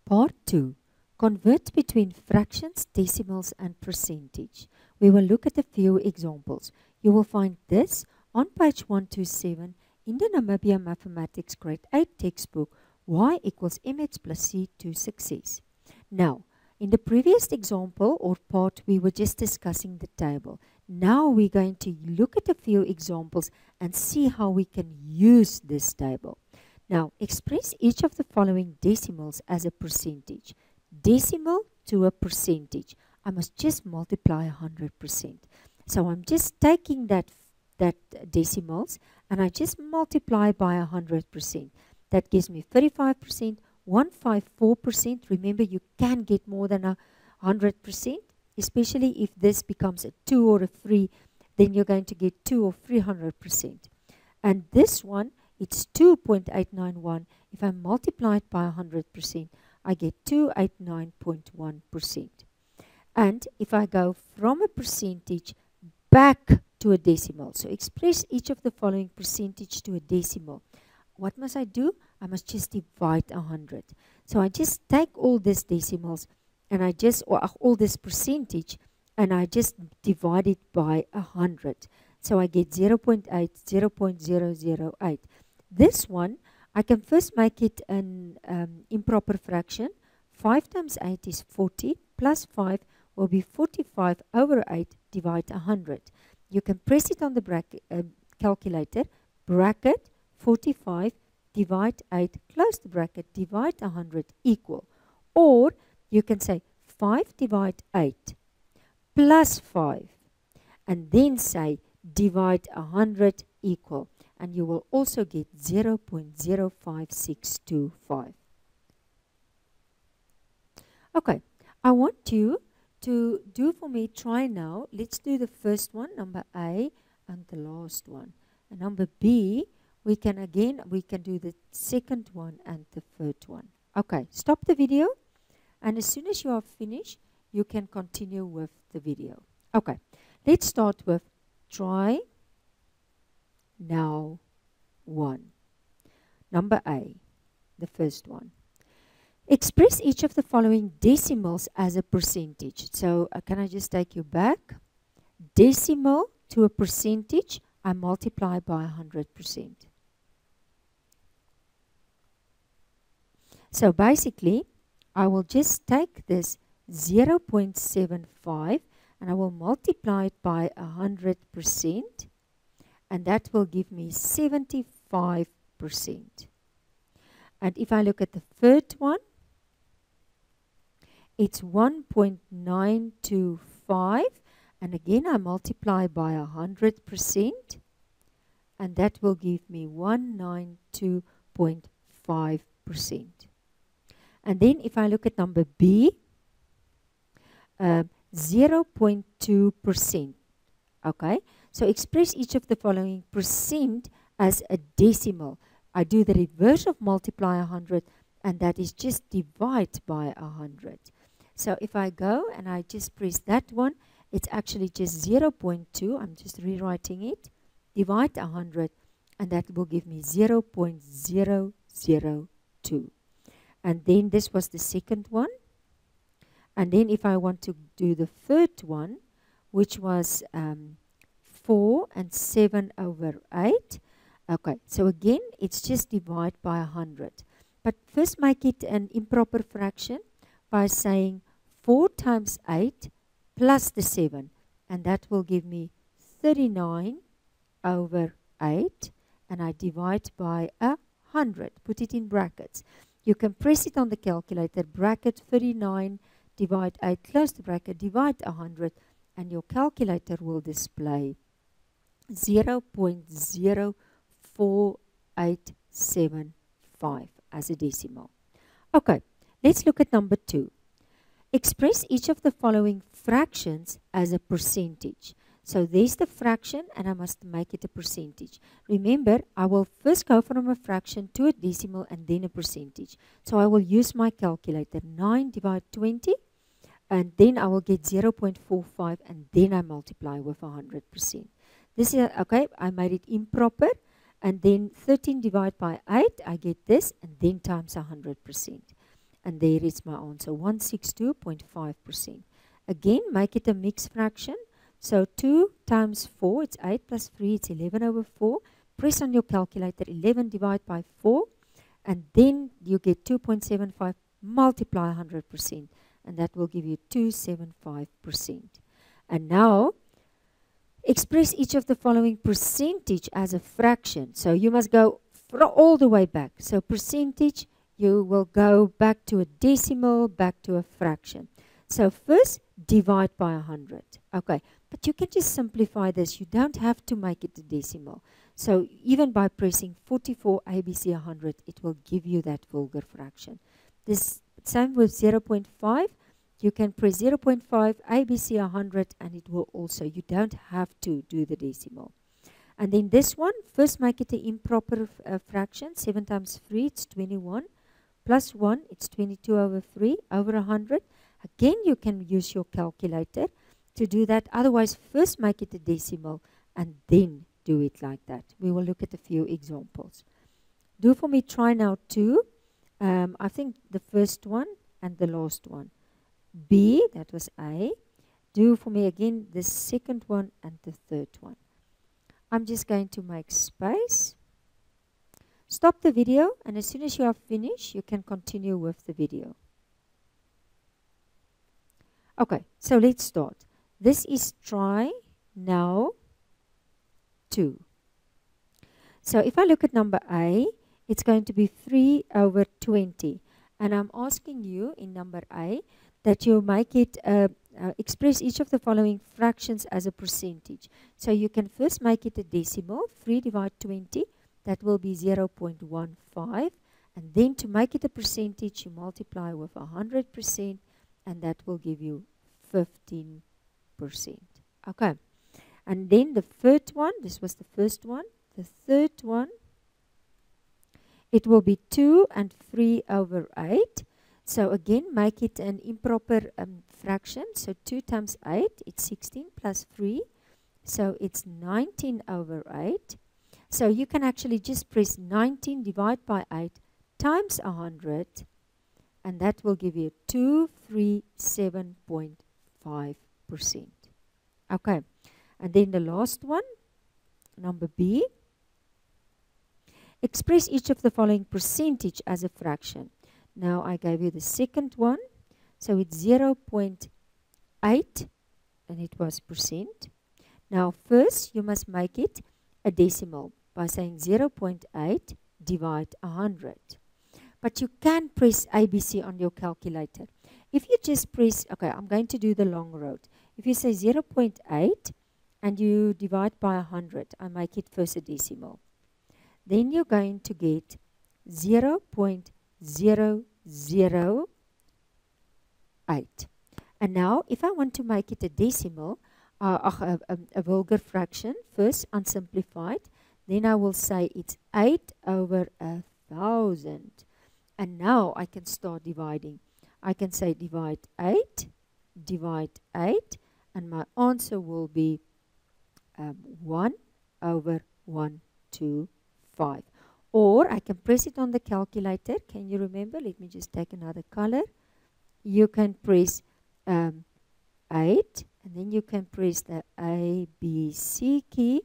Part 2. Convert between fractions, decimals and percentage. We will look at a few examples. You will find this on page 127 in the Namibian Mathematics Grade 8 textbook, y equals mx plus c to success. Now, in the previous example or part, we were just discussing the table. Now we're going to look at a few examples and see how we can use this table. Now, express each of the following decimals as a percentage. Decimal to a percentage. I must just multiply 100%. So I'm just taking that decimals and I just multiply by 100%. That gives me 35%, 154%. Remember, you can get more than 100%, especially if this becomes a 2 or a 3, then you're going to get 2 or 300%. And this one, it's 2.891. If I multiply it by 100%, I get 289.1%. And if I go from a percentage back to a decimal, so express each of the following percentage to a decimal. What must I do? I must just divide 100. So I just take all these decimals and I just, or all this percentage, and I just divide it by 100. So I get 0.8, 0.008. This one, I can first make it an improper fraction. 5 times 8 is 40, plus 5 will be 45 over 8, divide 100. You can press it on the bracket, calculator, bracket 45, divide 8, close the bracket, divide 100, equal. Or you can say 5 divide 8, plus 5, and then say divide 100, equal. And you will also get 0.05625. Okay, I want you to do for me, try now. Let's do the first one, number A, and the last one. And number B, we can do the second one and the third one. Okay, stop the video. And as soon as you are finished, you can continue with the video. Okay, let's start with try now 1. Number A, the first one. Express each of the following decimals as a percentage. So can I just take you back? Decimal to a percentage, I multiply by 100%. So basically, I will just take this 0.75 and I will multiply it by 100%, and that will give me 75%. And if I look at the third one, it's 1.925, and again I multiply by 100%, and that will give me 192.5%. And then if I look at number B, 0.2%. Okay, so express each of the following percent as a decimal. I do the reverse of multiply 100, and that is just divide by 100. So if I go and I just press that one, it's actually just 0.2. I'm just rewriting it. Divide 100, and that will give me 0.002. And then this was the second one. And then if I want to do the third one, which was 4 and 7 over 8. Okay, so again, it's just divide by 100. But first make it an improper fraction by saying 4 times 8 plus the 7. And that will give me 39 over 8. And I divide by 100. Put it in brackets. You can press it on the calculator, bracket 39, divide 8, close the bracket, divide 100, and your calculator will display 0.04875 as a decimal. Okay, let's look at number 2. Express each of the following fractions as a percentage. So there's the fraction, and I must make it a percentage. Remember, I will first go from a fraction to a decimal and then a percentage. So I will use my calculator, 9 divide 20, and then I will get 0.45, and then I multiply with 100%. This is, okay, I made it improper, and then 13 divided by 8, I get this, and then times 100%. And there is my answer, 162.5%. Again, make it a mixed fraction. So 2 times 4, it's 8 plus 3, it's 11 over 4. Press on your calculator, 11 divided by 4. And then you get 2.75, multiply 100%. And that will give you 275%. And now, express each of the following percentage as a fraction. So you must go all the way back. So percentage, you will go back to a decimal, back to a fraction. So first, divide by 100. Okay, but you can just simplify this. You don't have to make it a decimal. So even by pressing 44 ABC 100, it will give you that vulgar fraction. This same with 0.5. You can press 0.5 ABC 100 and it will also, you don't have to do the decimal. And then this one, first make it an improper fraction. 7 times 3, it's 21. Plus 1, it's 22 over 3 over 100. Again, you can use your calculator to do that. Otherwise, first make it a decimal and then do it like that. We will look at a few examples. Do for me, try now 2. I think the first one and the last one. B, that was A. Do for me again the second one and the third one. I'm just going to make space. Stop the video, and as soon as you are finished, you can continue with the video. Okay, so let's start. This is try now 2. So if I look at number A, it's going to be 3 over 20. And I'm asking you in number A that you make it, express each of the following fractions as a percentage. So you can first make it a decimal, 3 divided 20, that will be 0.15. And then to make it a percentage, you multiply with 100%, and that will give you 15%. Okay. And then the third one, this was the first one. The third one, it will be 2 and 3 over 8. So again, make it an improper fraction. So 2 times 8, it's 16 plus 3. So it's 19 over 8. So you can actually just press 19 divided by 8 times 100. And that will give you 237.5%. Okay. And then the last one, number B. Express each of the following percentage as a fraction. Now I gave you the second one. So it's 0.8 and it was percent. Now first you must make it a decimal by saying 0.8 divide 100. But you can press ABC on your calculator. If you just press, okay, I'm going to do the long road. If you say 0.8 and you divide by 100, I make it first a decimal. Then you're going to get 0.008. And now, if I want to make it a decimal, a vulgar fraction, first unsimplified, then I will say it's 8 over 1,000. And now I can start dividing. I can say divide 8, and my answer will be 1 over 125. Or I can press it on the calculator. Can you remember? Let me just take another color. You can press 8, and then you can press the ABC key,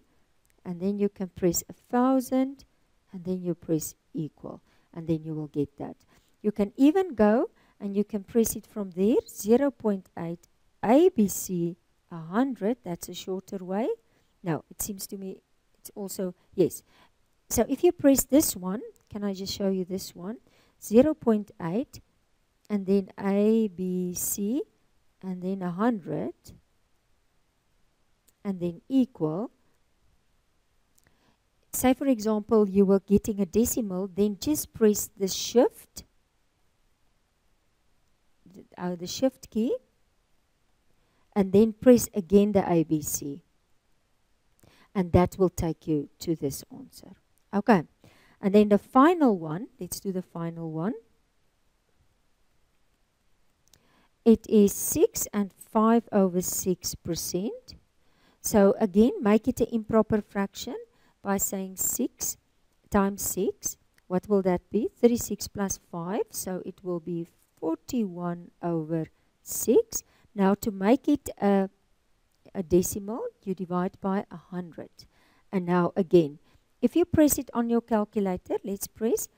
and then you can press 1,000, and then you press equal, and then you will get that. You can even go and you can press it from there, 0.8 ABC 100. That's a shorter way. Now, it seems to me it's also, yes. So if you press this one, can I just show you this one? 0.8 and then ABC and then 100 and then equal. Say for example you were getting a decimal, then just press the shift, the shift key, and then press again the ABC. And that will take you to this answer. Okay. And then the final one, let's do the final one. It is 6 and 5 over 6%. So again, make it an improper fraction by saying 6 times 6. What will that be? 36 plus 5. So it will be 41 over 6. Now to make it a decimal, you divide by 100. And now again, if you press it on your calculator, let's press,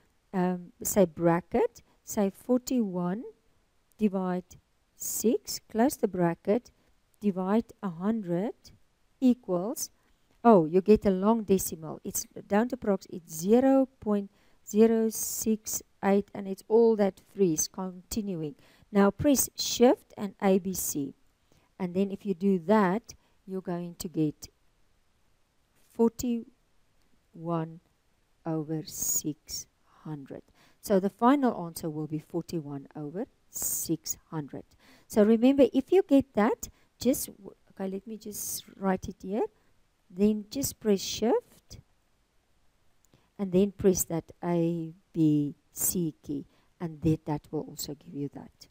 say bracket, say 41 divide 6, close the bracket, divide 100 equals, oh, you get a long decimal. It's down to prox, it's 0.068, and it's all that freeze continuing. Now press Shift and ABC. And then if you do that, you're going to get 41 over 600. So the final answer will be 41 over 600. So remember, if you get that, just, okay, let me just write it here. Then just press Shift and then press that A, B, C key, and that will also give you that.